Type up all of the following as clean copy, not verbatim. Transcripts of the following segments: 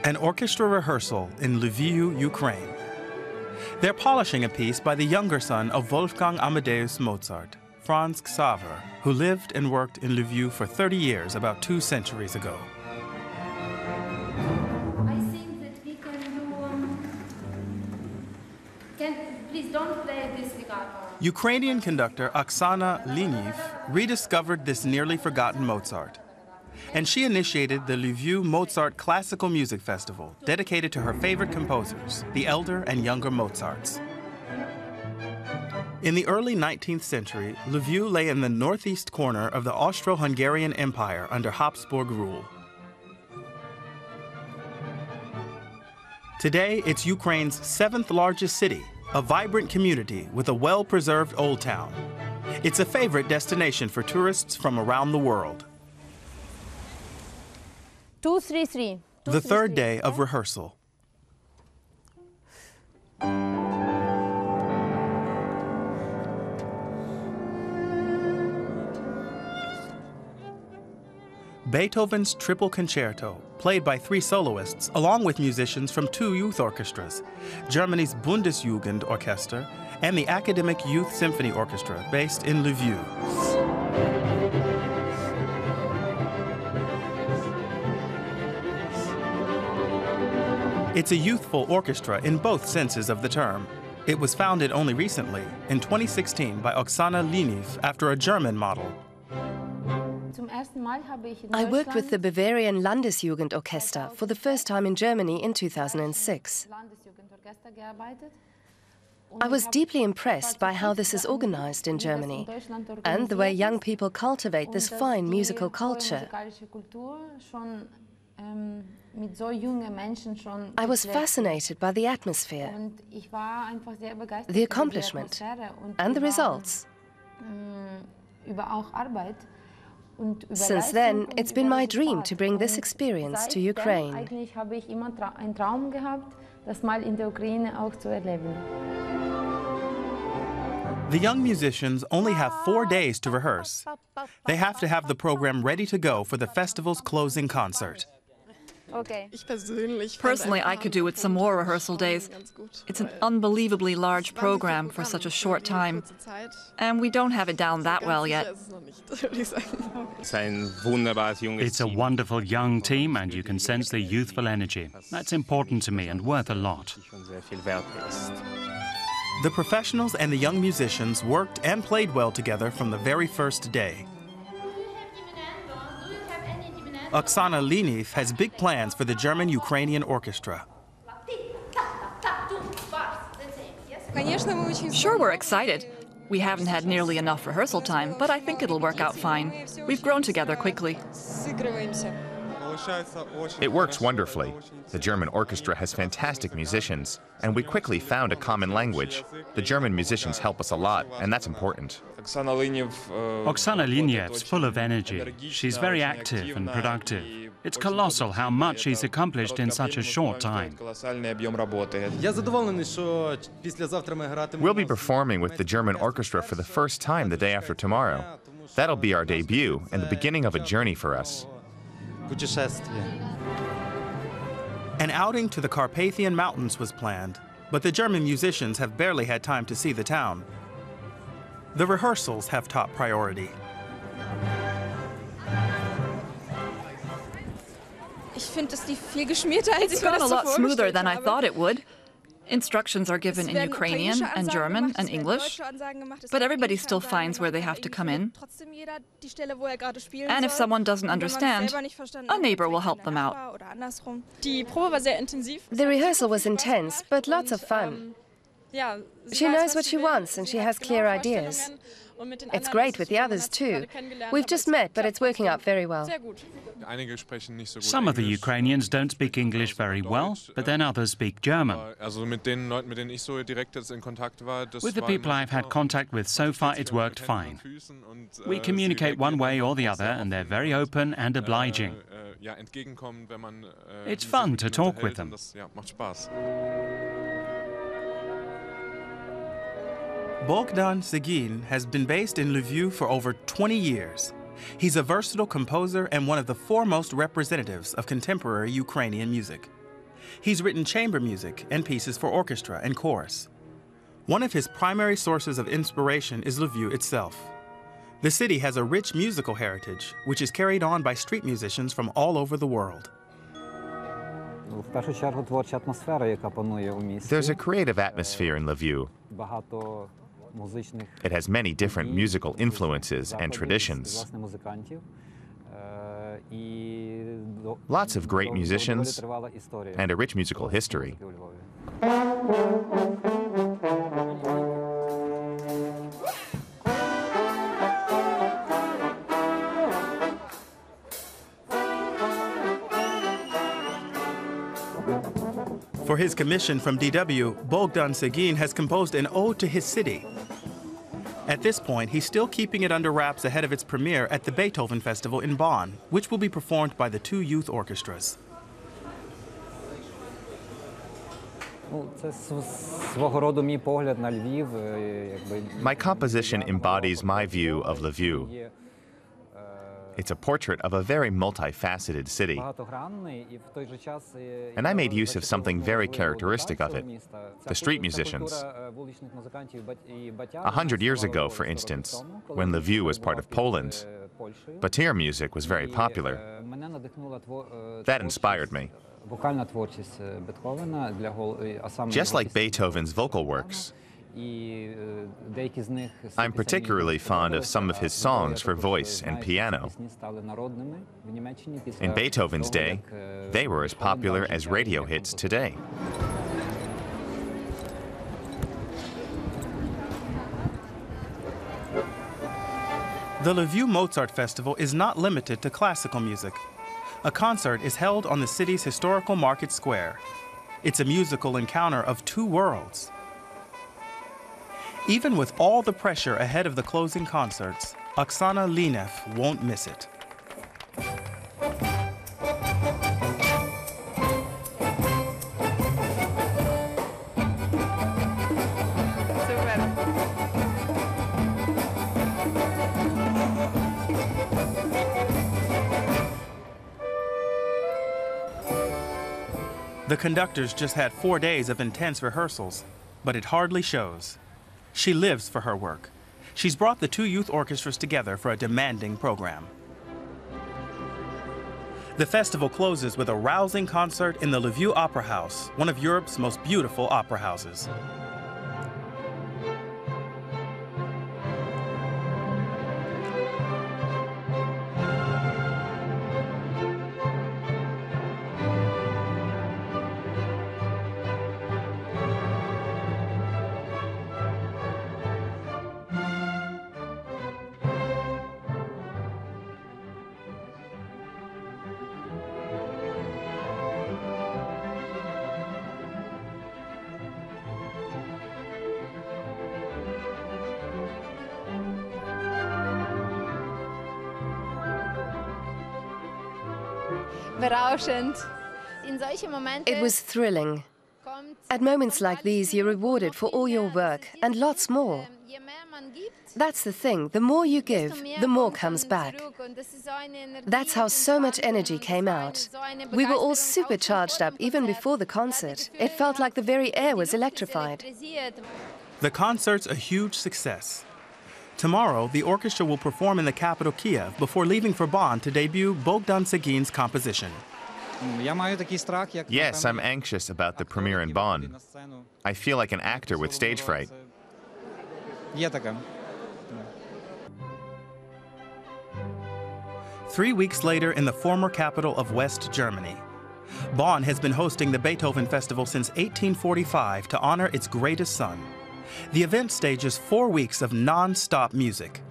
An orchestra rehearsal in Lviv, Ukraine. They're polishing a piece by the younger son of Wolfgang Amadeus Mozart, Franz Xaver, who lived and worked in Lviv for 30 years, about 2 centuries ago. I think that we can do... please don't play this legato. Ukrainian conductor Oksana Lviv rediscovered this nearly forgotten Mozart. And she initiated the Lviv Mozart Classical Music Festival, dedicated to her favorite composers, the elder and younger Mozarts. In the early 19th century, Lviv lay in the northeast corner of the Austro-Hungarian Empire under Habsburg rule. Today, it's Ukraine's 7th largest city, a vibrant community with a well-preserved old town. It's a favorite destination for tourists from around the world. 233. The third day of rehearsal. Beethoven's Triple Concerto, played by 3 soloists, along with musicians from 2 youth orchestras, Germany's Bundesjugend Orchester and the Academic Youth Symphony Orchestra, based in Lviv. It's a youthful orchestra in both senses of the term. It was founded only recently, in 2016, by Oksana Lviv after a German model. I worked with the Bavarian Landesjugendorchester for the first time in Germany in 2006. I was deeply impressed by how this is organized in Germany and the way young people cultivate this fine musical culture. I was fascinated by the atmosphere, the accomplishment, and the results. Since then, it's been my dream to bring this experience to Ukraine. The young musicians only have 4 days to rehearse. They have to have the program ready to go for the festival's closing concert. Personally, I could do with some more rehearsal days. It's an unbelievably large program for such a short time, and we don't have it down that well yet. It's a wonderful young team, and you can sense the youthful energy. That's important to me and worth a lot. The professionals and the young musicians worked and played well together from the very first day. Oksana Lviv has big plans for the German-Ukrainian orchestra. Sure, we're excited. We haven't had nearly enough rehearsal time, but I think it'll work out fine. We've grown together quickly. It works wonderfly. The German orchestra has fantastic musicians, and we quickly found a common language. The German musicians help us a lot, and that's important. Oksana Lviniv's full of energy. She's very active and productive. It's colossal how much she's accomplished in such a short time. We'll be performing with the German orchestra for the first time the day after tomorrow. That'll be our debut and the beginning of a journey for us. An outing to the Carpathian Mountains was planned, but the German musicians have barely had time to see the town. The rehearsals have top priority. It's gone a lot smoother than I thought it would. Instructions are given in Ukrainian and German and English, but everybody still finds where they have to come in. And if someone doesn't understand, a neighbor will help them out. The rehearsal was intense, but lots of fun. She knows what she wants and she has clear ideas. It's great with the others too. We've just met, but it's working out very well. Some of the Ukrainians don't speak English very well, but then others speak German. With the people I've had contact with so far, it's worked fine. We communicate one way or the other, and they're very open and obliging. It's fun to talk with them. Bogdan Seguin has been based in Lviv for over 20 years. He's a versatile composer and one of the foremost representatives of contemporary Ukrainian music. He's written chamber music and pieces for orchestra and chorus. One of his primary sources of inspiration is Lviv itself. The city has a rich musical heritage, which is carried on by street musicians from all over the world. There's a creative atmosphere in Lviv. It has many different musical influences and traditions. Lots of great musicians and a rich musical history. For his commission from DW, Bogdan Seguin has composed an ode to his city. At this point, he's still keeping it under wraps ahead of its premiere at the Beethoven Festival in Bonn, which will be performed by the two youth orchestras. My composition embodies my view of Lviv. It's a portrait of a very multifaceted city. And I made use of something very characteristic of it, the street musicians. 100 years ago, for instance, when Lviv was part of Poland, Batir music was very popular. That inspired me. Just like Beethoven's vocal works, I'm particularly fond of some of his songs for voice and piano. In Beethoven's day, they were as popular as radio hits today. The Lviv Mozart Festival is not limited to classical music. A concert is held on the city's historical market square. It's a musical encounter of two worlds. Even with all the pressure ahead of the closing concerts, Oksana Linev won't miss it. The conductors just had 4 days of intense rehearsals, but it hardly shows. She lives for her work. She's brought the two youth orchestras together for a demanding program. The festival closes with a rousing concert in the Lviv Opera House, one of Europe's most beautiful opera houses. It was thrilling. At moments like these, you're rewarded for all your work, and lots more. That's the thing, the more you give, the more comes back. That's how so much energy came out. We were all super charged up even before the concert. It felt like the very air was electrified. The concert's a huge success. Tomorrow, the orchestra will perform in the capital Kiev before leaving for Bonn to debut Bogdan Seguin's composition. Yes, I'm anxious about the premiere in Bonn. I feel like an actor with stage fright. 3 weeks later in the former capital of West Germany. Bonn has been hosting the Beethoven Festival since 1845 to honor its greatest son. The event stages 4 weeks of non-stop music.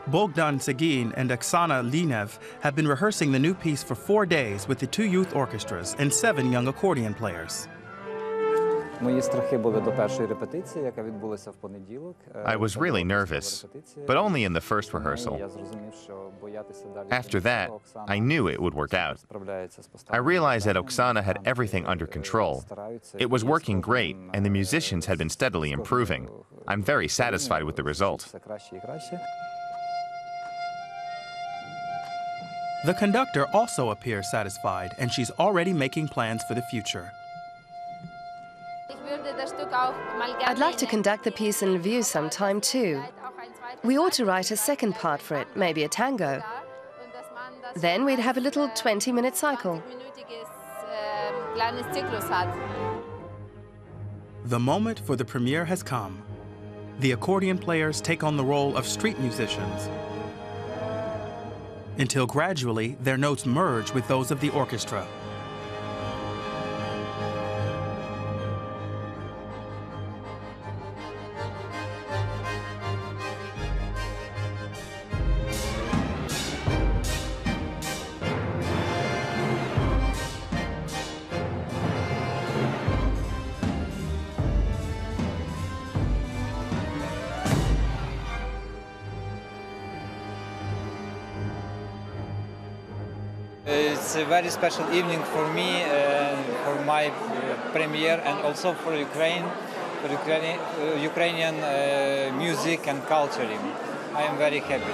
Bogdan Seguin and Oksana Linev have been rehearsing the new piece for 4 days with the two youth orchestras and 7 young accordion players. I was really nervous, but only in the first rehearsal. After that, I knew it would work out. I realized that Oksana had everything under control. It was working great, and the musicians had been steadily improving. I'm very satisfied with the result. The conductor also appears satisfied, and she's already making plans for the future. I'd like to conduct the piece in Lviv sometime too. We ought to write a second part for it, maybe a tango. Then we'd have a little 20-minute cycle. The moment for the premiere has come. The accordion players take on the role of street musicians, until gradually their notes merge with those of the orchestra. It's a very special evening for me, for my premiere, and also for Ukrainian music and culture. I am very happy.